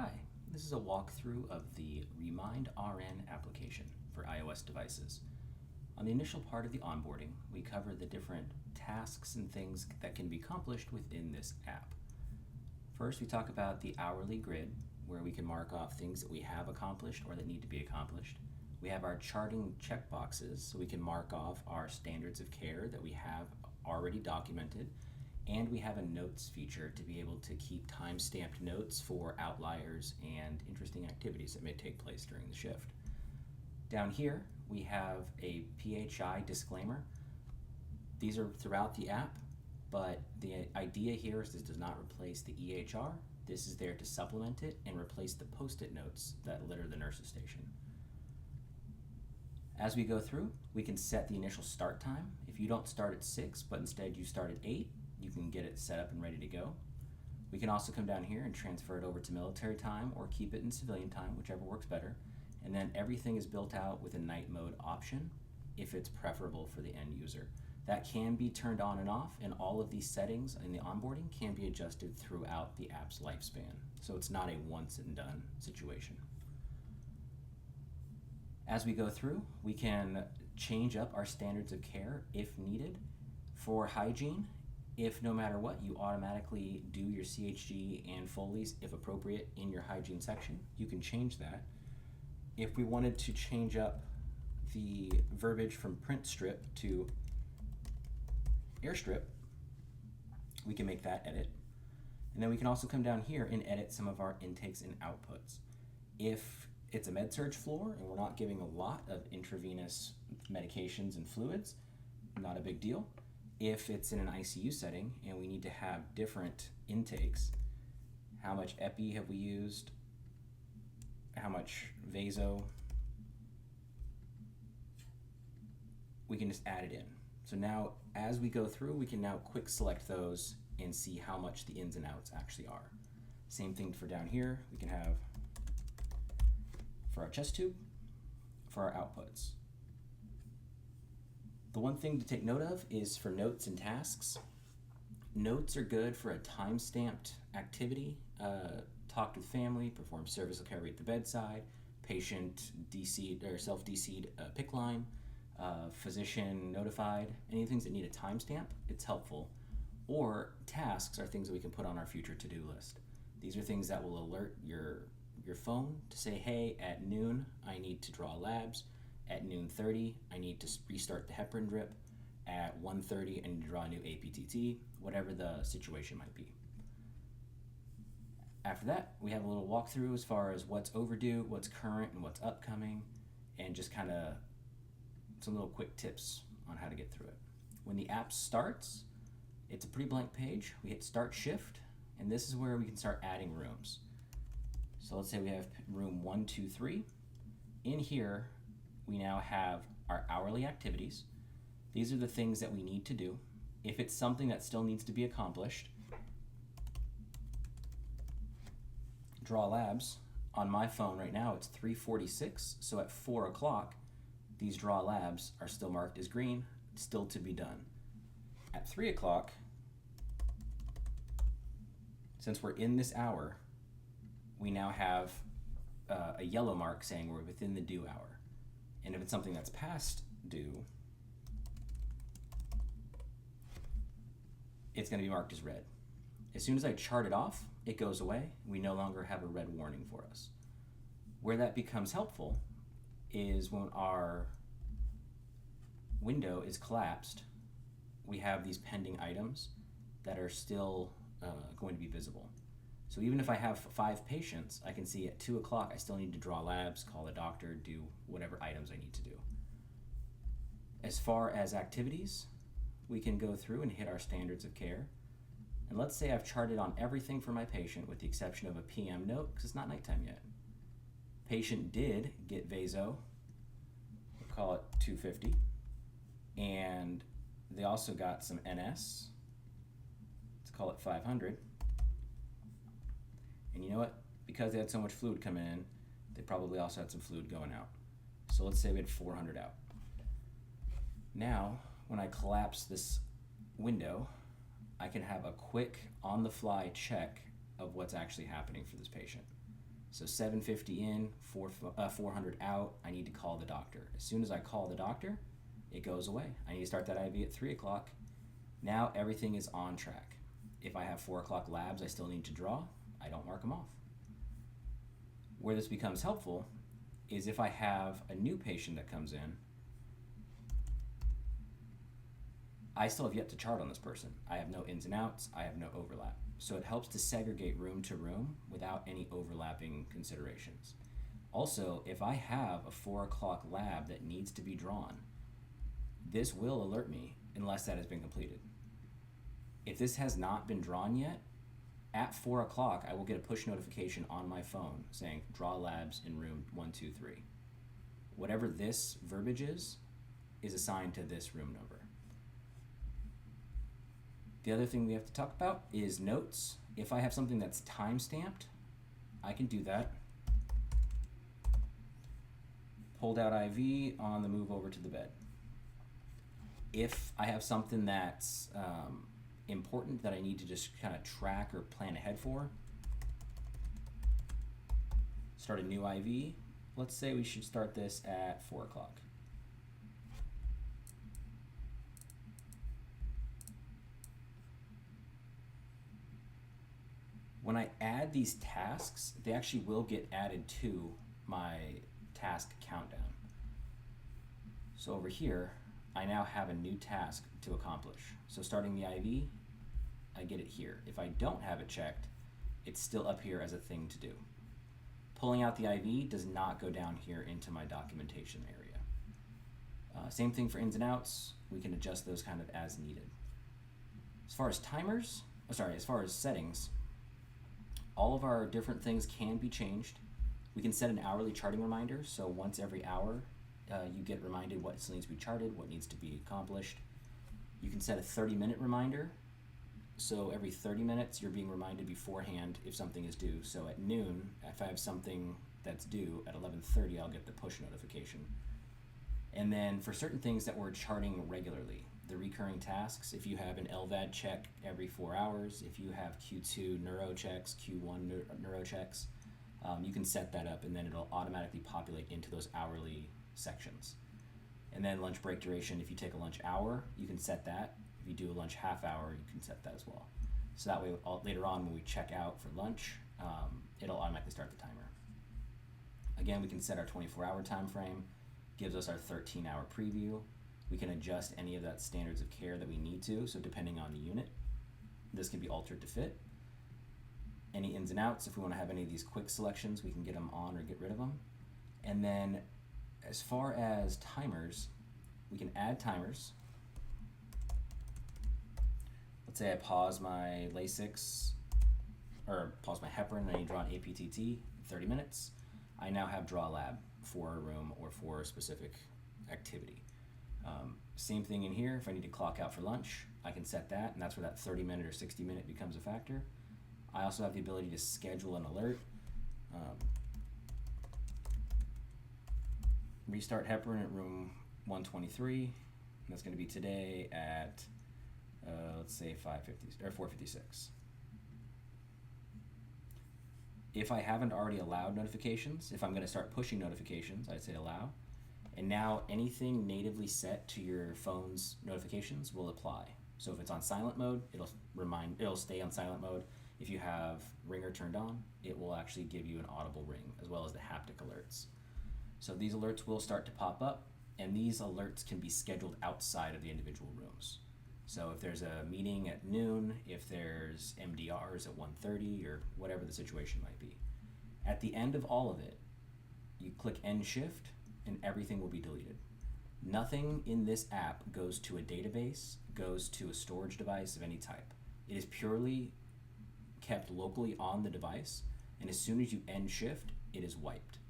Hi, this is a walkthrough of the RemindRn application for iOS devices. On the initial part of the onboarding, we cover the different tasks and things that can be accomplished within this app. First, we talk about the hourly grid, where we can mark off things that we have accomplished or that need to be accomplished. We have our charting checkboxes, so we can mark off our standards of care that we have already documented. And we have a notes feature to be able to keep time-stamped notes for outliers and interesting activities that may take place during the shift. Down here, we have a PHI disclaimer. These are throughout the app, but the idea here is this does not replace the EHR. This is there to supplement it and replace the post-it notes that litter the nurse's station. As we go through, we can set the initial start time. If you don't start at 6, but instead you start at 8, you can get it set up and ready to go. We can also come down here and transfer it over to military time or keep it in civilian time, whichever works better. And then everything is built out with a night mode option if it's preferable for the end user. That can be turned on and off, and all of these settings in the onboarding can be adjusted throughout the app's lifespan. So it's not a once and done situation. As we go through, we can change up our standards of care if needed. For hygiene, if no matter what, you automatically do your CHG and Foley's, if appropriate, in your hygiene section, you can change that. If we wanted to change up the verbiage from print strip to airstrip, we can make that edit. And then we can also come down here and edit some of our intakes and outputs. If it's a med-surg floor and we're not giving a lot of intravenous medications and fluids, not a big deal. If it's in an ICU setting and we need to have different intakes, how much epi have we used, how much vaso, we can just add it in. So now as we go through, we can now quick select those and see how much the ins and outs actually are. Same thing for down here, we can have for our chest tube, for our outputs. The one thing to take note of is for notes and tasks. Notes are good for a time-stamped activity, talked with family, perform service recovery at the bedside, patient DC'd or self-DC'd PIC line, physician notified, any things that need a timestamp, it's helpful. Or tasks are things that we can put on our future to-do list. These are things that will alert your phone to say, hey, at noon, I need to draw labs. At noon 30, I need to restart the heparin drip. At 1:30, I need to draw a new APTT, whatever the situation might be. After that, we have a little walkthrough as far as what's overdue, what's current, and what's upcoming, and just kind of some little quick tips on how to get through it. When the app starts, it's a pretty blank page. We hit Start Shift, and this is where we can start adding rooms. So let's say we have room 1, 2, 3. In here, we now have our hourly activities. These are the things that we need to do. If it's something that still needs to be accomplished, draw labs. On my phone right now, it's 3:46, so at 4 o'clock, these draw labs are still marked as green, still to be done. At 3 o'clock, since we're in this hour, we now have a yellow mark saying we're within the due hour. And if it's something that's past due, it's going to be marked as red. As soon as I chart it off, it goes away. We no longer have a red warning for us. Where that becomes helpful is when our window is collapsed, we have these pending items that are still going to be visible. So even if I have 5 patients, I can see at 2 o'clock I still need to draw labs, call the doctor, do whatever items I need to do. As far as activities, we can go through and hit our standards of care. And let's say I've charted on everything for my patient with the exception of a PM note because it's not nighttime yet. Patient did get vaso, we'll call it 250, and they also got some NS, let's call it 500. And you know what? Because they had so much fluid coming in, they probably also had some fluid going out. So let's say we had 400 out. Now, when I collapse this window, I can have a quick on-the-fly check of what's actually happening for this patient. So 750 in, 400 out, I need to call the doctor. As soon as I call the doctor, it goes away. I need to start that IV at 3 o'clock. Now everything is on track. If I have 4 o'clock labs I still need to draw, I don't mark them off. Where this becomes helpful is if I have a new patient that comes in, I still have yet to chart on this person. I have no ins and outs, I have no overlap. So it helps to segregate room to room without any overlapping considerations. Also, if I have a 4 o'clock lab that needs to be drawn, this will alert me unless that has been completed. If this has not been drawn yet, at 4 o'clock I will get a push notification on my phone saying draw labs in room 123. Whatever this verbiage is assigned to this room number. The other thing we have to talk about is notes. If I have something that's time-stamped, I can do that. Pulled out IV on the move over to the bed. If I have something that's important that I need to just kind of track or plan ahead for, start a new IV. Let's say we should start this at 4 o'clock. When I add these tasks, they actually will get added to my task countdown. So over here, I now have a new task to accomplish. So starting the IV, I get it here. If I don't have it checked, it's still up here as a thing to do. Pulling out the IV does not go down here into my documentation area. Same thing for ins and outs. We can adjust those kind of as needed. As far as as far as settings, all of our different things can be changed. We can set an hourly charting reminder, so once every hour you get reminded what still needs to be charted, what needs to be accomplished. You can set a 30-minute reminder, so every 30 minutes you're being reminded beforehand if something is due. So at noon, if I have something that's due at 11:30, I'll get the push notification. And then for certain things that we're charting regularly, the recurring tasks, if you have an LVAD check every 4 hours, if you have Q2 neuro checks, Q1 neuro checks, you can set that up and then it'll automatically populate into those hourly sections. And then lunch break duration, if you take a lunch hour, you can set that. If you do a lunch half hour, you can set that as well. So that way later on when we check out for lunch, it'll automatically start the timer. Again, we can set our 24-hour time frame, gives us our 13-hour preview. We can adjust any of that standards of care that we need to, so depending on the unit, this can be altered to fit. Any ins and outs, if we want to have any of these quick selections, we can get them on or get rid of them. And then as far as timers, we can add timers. Let's say I pause my Lasix, or pause my heparin, and I need to draw an APTT, 30 minutes. I now have draw lab for a room or for a specific activity. Same thing in here. If I need to clock out for lunch, I can set that, and that's where that 30-minute or 60-minute becomes a factor. I also have the ability to schedule an alert. Restart heparin at room 123, and that's going to be today at let's say 5:50 or 4:56. If I haven't already allowed notifications, if I'm going to start pushing notifications, I'd say allow. And now anything natively set to your phone's notifications will apply. So if it's on silent mode, it'll stay on silent mode. If you have ringer turned on, it will actually give you an audible ring as well as the haptic alerts. So these alerts will start to pop up, and these alerts can be scheduled outside of the individual rooms. So if there's a meeting at noon, if there's MDRs at 1:30, or whatever the situation might be. At the end of all of it, you click end shift, and everything will be deleted. Nothing in this app goes to a database, goes to a storage device of any type. It is purely kept locally on the device, and as soon as you end shift, it is wiped.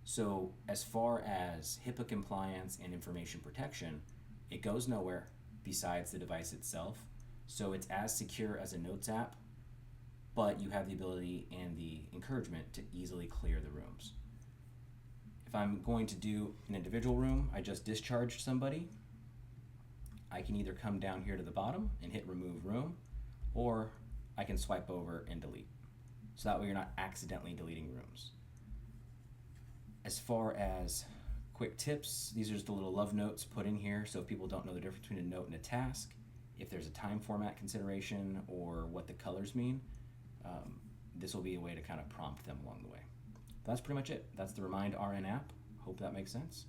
So as far as HIPAA compliance and information protection, it goes nowhere besides the device itself. So it's as secure as a notes app, but you have the ability and the encouragement to easily clear the rooms. If I'm going to do an individual room, I just discharged somebody, I can either come down here to the bottom and hit remove room, or I can swipe over and delete. So so that way you're not accidentally deleting rooms. As far as quick tips, these are just the little love notes put in here, so if people don't know the difference between a note and a task, if there's a time format consideration or what the colors mean, this will be a way to kind of prompt them along the way. That's pretty much it. That's the RemindRn app. Hope that makes sense.